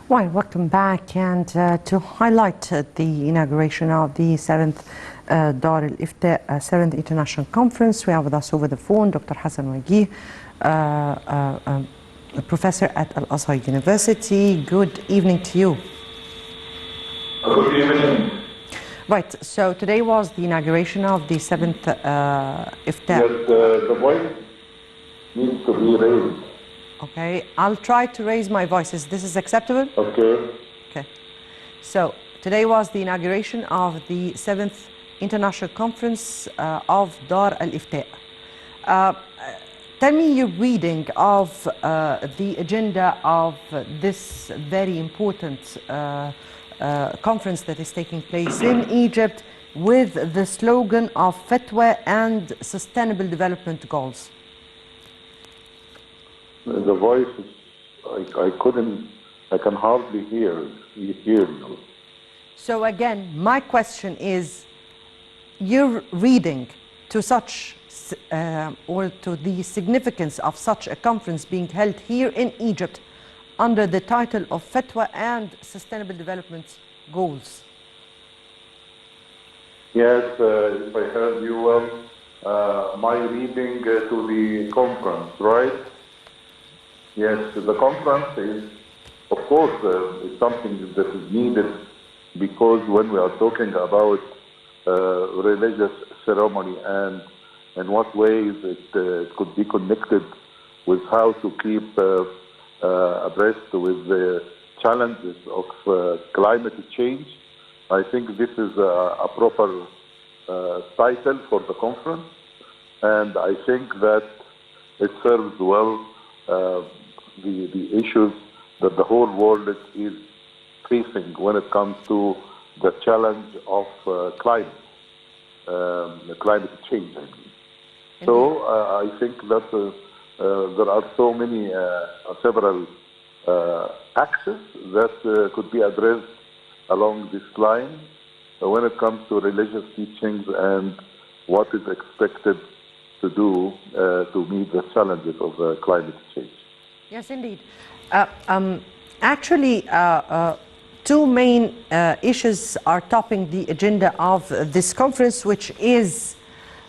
Well, welcome back. And to highlight the inauguration of the 7th Dar al-Ifta 7th International Conference, we have with us over the phone Dr. Hassan Wagih, a professor at Al-Azhar University. Good evening to you. Good evening. Right, so today was the inauguration of the 7th Ifta. Yes, the voice needs to be raised. Okay, I'll try to raise my voice. Is this acceptable? Okay. Okay. So today was the inauguration of the 7th International Conference of Dar al-Ifta. Tell me your reading of the agenda of this very important conference that is taking place in Egypt with the slogan of Fatwa and Sustainable Development Goals. The voice is, I can hardly hear you. So again, my question is, your reading to such, or to the significance of such a conference being held here in Egypt under the title of Fatwa and Sustainable Development Goals. Yes, if I heard you well, my reading to the conference, right? Yes, the conference is, of course, is something that is needed because when we are talking about religious ceremony and in what ways it could be connected with how to keep abreast with the challenges of climate change, I think this is a proper title for the conference, and I think that it serves well the issues that the whole world is facing when it comes to the challenge of climate change, I mean. So I think that there are so many, several axes that could be addressed along this line when it comes to religious teachings and what is expected to do to meet the challenges of climate change. Yes, indeed. Actually, two main issues are topping the agenda of this conference, which is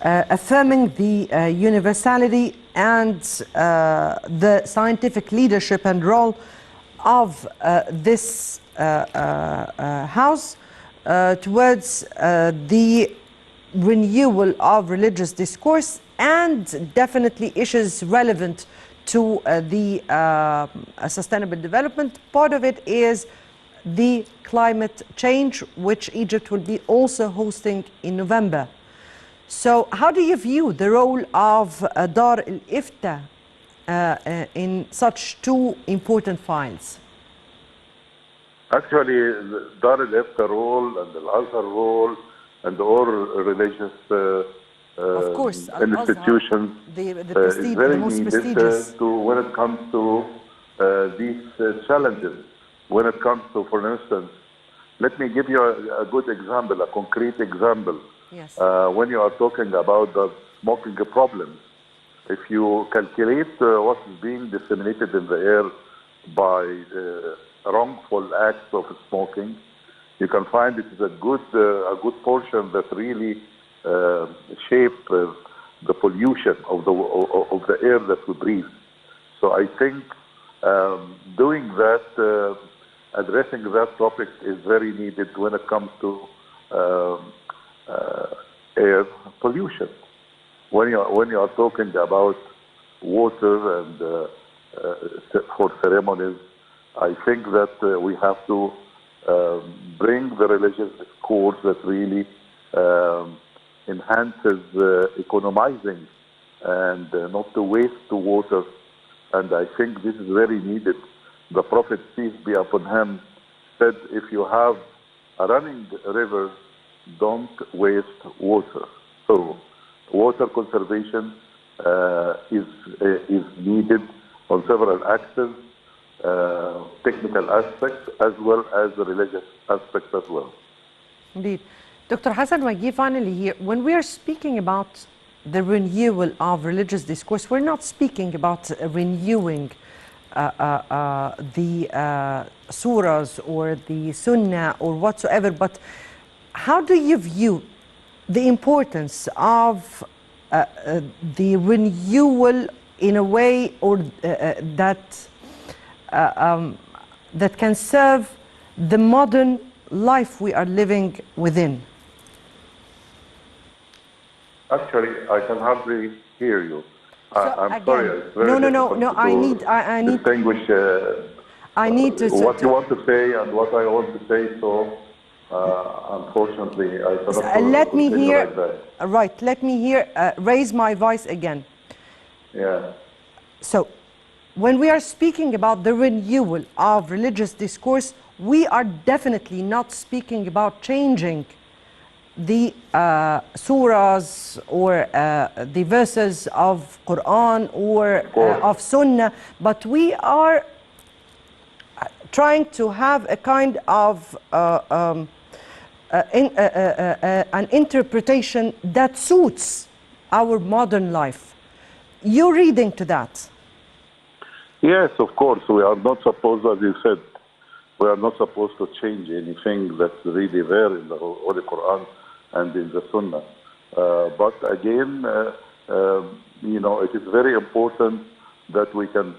affirming the universality and the scientific leadership and role of this house towards the renewal of religious discourse, and definitely issues relevant to the sustainable development. Part of it is the climate change, which Egypt will be also hosting in November. So how do you view the role of Dar al-Ifta in such two important files? Actually, the Dar al-Ifta role and the Al-Azhar role and all religious of course, institutions the is very most needed prestigious. when it comes to these challenges. When it comes to, for instance, let me give you a good example, a concrete example. Yes. When you are talking about the smoking problems, if you calculate what is being disseminated in the air by wrongful acts of smoking, you can find it is a good portion that really shape the pollution of the air that we breathe. So I think doing that, addressing that topic is very needed when it comes to air pollution. When you are talking about water and for ceremonies, I think that we have to bring the religious discourse that really enhances economizing and not to waste water. And I think this is very needed. The Prophet, peace be upon him, said, if you have a running river, don't waste water. So water conservation is needed on several axes, technical aspects as well as the religious aspects as well. Indeed. Dr. Hassan Wagih, finally here, when we are speaking about the renewal of religious discourse, we're not speaking about renewing the surahs or the sunnah or whatsoever, but how do you view the importance of the renewal in a way, or that that can serve the modern life we are living within? Actually, I can hardly hear you. I'm again, sorry. It's very no. difficult I need distinguish I need to what you want to say and what I want to say. So, unfortunately, I cannot let me continue hear. like that. Right. Let me hear. Raise my voice again. Yeah. So, when we are speaking about the renewal of religious discourse, we are definitely not speaking about changing the surahs or the verses of Quran or of Sunnah, but we are trying to have a kind of an interpretation that suits our modern life. You're reading to that? Yes, of course. We are not supposed, as you said, we are not supposed to change anything that's really there in the Holy Quran and in the Sunnah. But again, it is very important that we can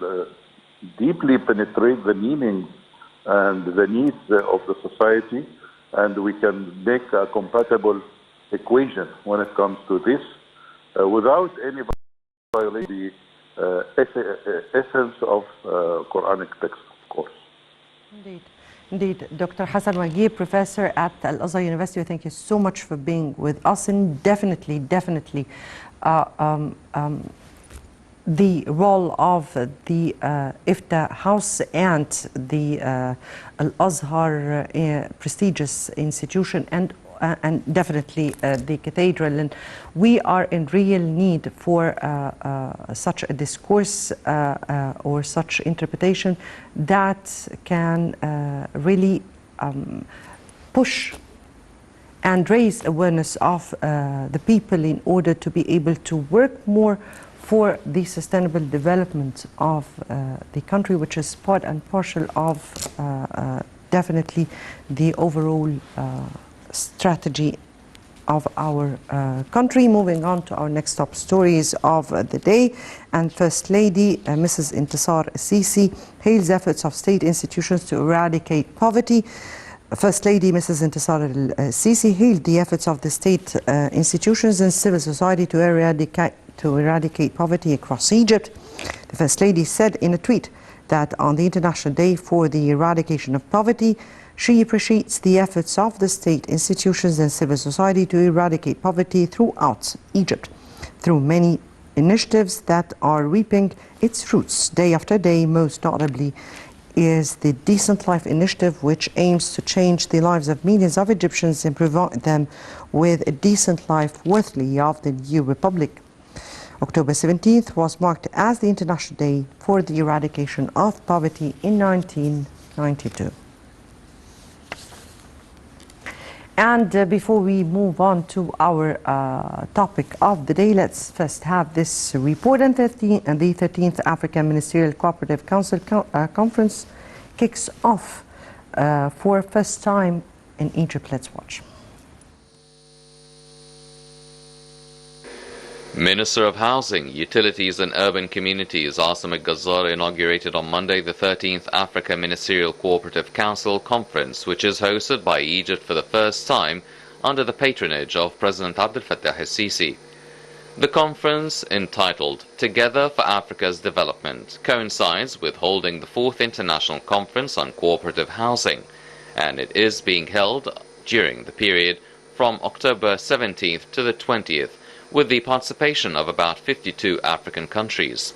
deeply penetrate the meaning and the needs of the society, and we can make a compatible equation when it comes to this without any violating the essence of Quranic text, of course. Indeed. Dr. Hassan Wagih, professor at Al-Azhar University, thank you so much for being with us. And definitely, the role of the IFTA House and the Al-Azhar prestigious institution, and definitely the cathedral. And we are in real need for such a discourse or such interpretation that can really push and raise awareness of the people in order to be able to work more for the sustainable development of the country, which is part and parcel of definitely the overall strategy of our country. Moving on to our next top stories of the day. And First Lady Mrs. Intisar Sisi hails efforts of state institutions to eradicate poverty. First Lady Mrs. Intisar Sisi hailed the efforts of the state institutions and civil society to eradicate poverty across Egypt. The First Lady said in a tweet that on the International Day for the Eradication of Poverty, she appreciates the efforts of the state institutions and civil society to eradicate poverty throughout Egypt through many initiatives that are reaping its fruits day after day. Most notably is the Decent Life Initiative, which aims to change the lives of millions of Egyptians and provide them with a decent life worthy of the new republic. October 17th was marked as the International Day for the Eradication of Poverty in 1992. And before we move on to our topic of the day, let's first have this report. And the 13th African Ministerial Cooperative Council Conference kicks off for first time in Egypt. Let's watch. Minister of Housing, Utilities and Urban Communities Hassan inaugurated on Monday the 13th Africa Ministerial Cooperative Council Conference, which is hosted by Egypt for the first time under the patronage of President Abdel Fattah el-Sisi. The conference, entitled Together for Africa's Development, coincides with holding the 4th International Conference on Cooperative Housing, and it is being held during the period from October 17th to the 20th, with the participation of about 52 African countries.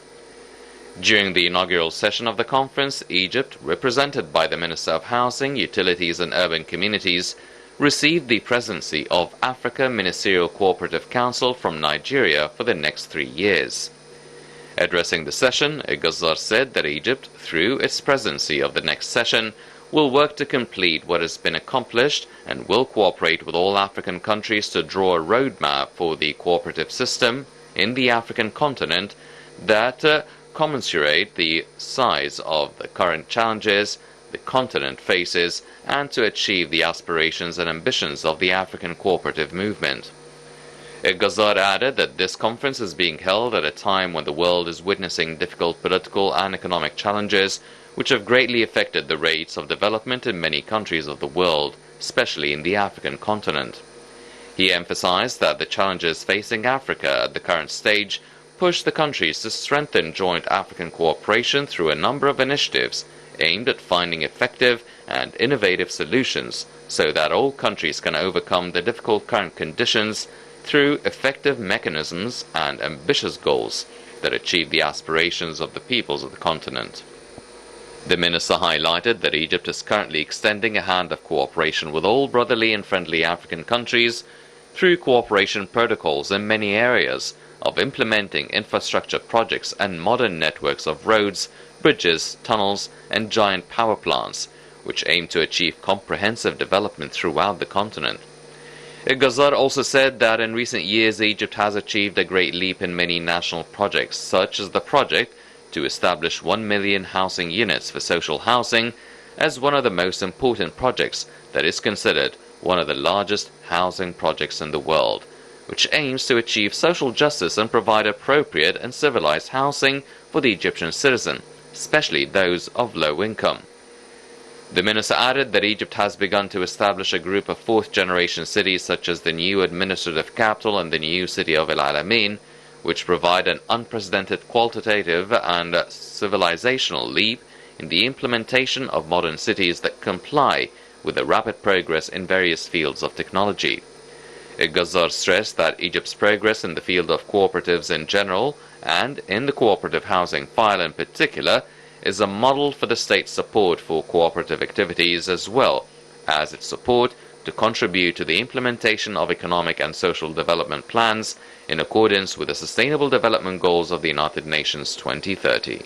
During the inaugural session of the conference, Egypt, represented by the Minister of Housing, Utilities and Urban Communities, received the presidency of Africa Ministerial Cooperative Council from Nigeria for the next 3 years. Addressing the session, Ghazar said that Egypt, through its presidency of the next session, will work to complete what has been accomplished and will cooperate with all African countries to draw a roadmap for the cooperative system in the African continent that commensurate the size of the current challenges the continent faces and to achieve the aspirations and ambitions of the African cooperative movement. Ghazar added that this conference is being held at a time when the world is witnessing difficult political and economic challenges which have greatly affected the rates of development in many countries of the world, especially in the African continent. He emphasized that the challenges facing Africa at the current stage push the countries to strengthen joint African cooperation through a number of initiatives aimed at finding effective and innovative solutions so that all countries can overcome the difficult current conditions through effective mechanisms and ambitious goals that achieve the aspirations of the peoples of the continent. The minister highlighted that Egypt is currently extending a hand of cooperation with all brotherly and friendly African countries through cooperation protocols in many areas of implementing infrastructure projects and modern networks of roads, bridges, tunnels, and giant power plants, which aim to achieve comprehensive development throughout the continent. Ghazar also said that in recent years Egypt has achieved a great leap in many national projects, such as the project to establish 1 million housing units for social housing as one of the most important projects that is considered one of the largest housing projects in the world, which aims to achieve social justice and provide appropriate and civilized housing for the Egyptian citizen, especially those of low income. The minister added that Egypt has begun to establish a group of fourth-generation cities such as the new administrative capital and the new city of El Alamein, which provide an unprecedented qualitative and civilizational leap in the implementation of modern cities that comply with the rapid progress in various fields of technology. Ghazar stressed that Egypt's progress in the field of cooperatives in general and in the cooperative housing file in particular is a model for the state's support for cooperative activities as well as its support to contribute to the implementation of economic and social development plans in accordance with the Sustainable Development Goals of the United Nations 2030.